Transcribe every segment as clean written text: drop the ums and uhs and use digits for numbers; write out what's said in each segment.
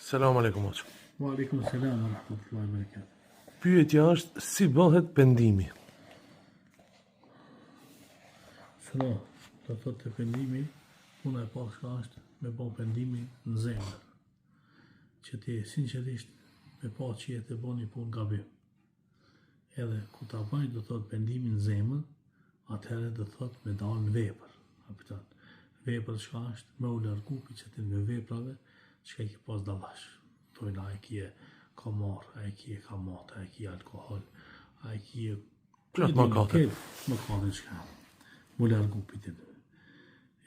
Selam aleikum hoxha. Wa alaikum salam wa rahmatullahi wa barakatuh. Pyetja është si bëhet pendimi? Shëno, do thotë të pendimi, puna e parë shka është me bë pendimin në zemër. Që ti sinqerisht me pa që jetë e bo një punë gabim. Edhe ku ta bëj do thotë pendimin në zemër, atëherë do thotë me dalë në vepër. Apitan. Vepër shka është me u largu që me veprave që i ke pas dallash. Tojna a i kje ka marë, a i kje ka matë, a i kje alkohol, a i kje... Plot mëkate. Mëkate që ka. Mu largu pitin.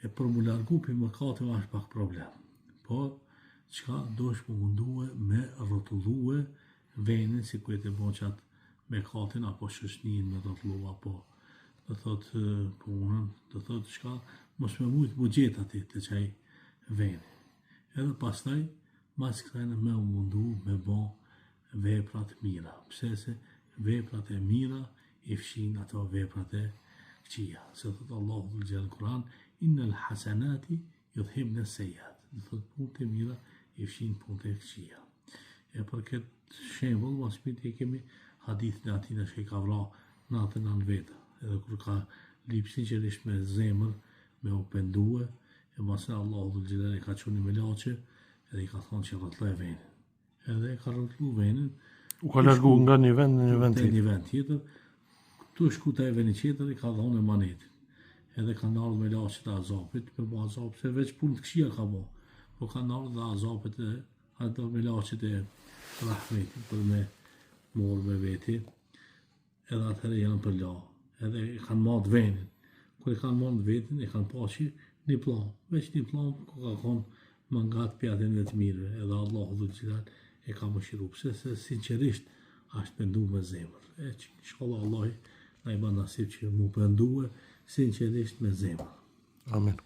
E për mu largu për mëkate është pak problem. Po, qka dosh mu mundue me rrotullue venin si kujt e bo qatë mëkatin apo shëshnin me rrotullu apo do thotë punën, do thotë qka mos me mujtë bugjet ati të qaj veni. Edhe pastaj, mas këtajnë me u mundu me bo veprat mira. Pse se veprat e mira i fshin ato veprat e këqia. Se thotë Allahu dhul gjelë në Kur'an, innal hasanati yudhhibna sejat. Dhe thotë punët e mira i fshin punët e këqia. E për këtë shembull, mas piti i kemi hadith në atina që i ka vra natën anë veta. Edhe kur ka lip sinqerisht me zemër, me u pendue, e masë Allahu dhul gjelë i ka quni me laqe, edhe i ka thonë që rrotlloj venin. Edhe ka rrotullu venin. U ka largu nga një vend në një vend tjetër. tjetër. Një vend tjetër. Tu shku të e veni tjetër i ka dhonë e manetin. Edhe ka nalë me laqet e azapit, me bo azapit, se veç punë të këshia ka bo. Po ka nalë dhe azapit e ato me laqet e rahmetit për me morë me veti. Edhe atëherë janë për la. Edhe i kanë matë venin. Kër i kanë matë vetin, i kanë pashi një plan. Veç një plan, ku ka konë mangat pjatin dhe të mirëve, edhe Allahu dhul gjelal e ka mëshiru, pse se sinqerisht është pendu me zemër. E që inshallah Allahi na i ban nasib që mu pendu sinqerisht me zemër. Amin.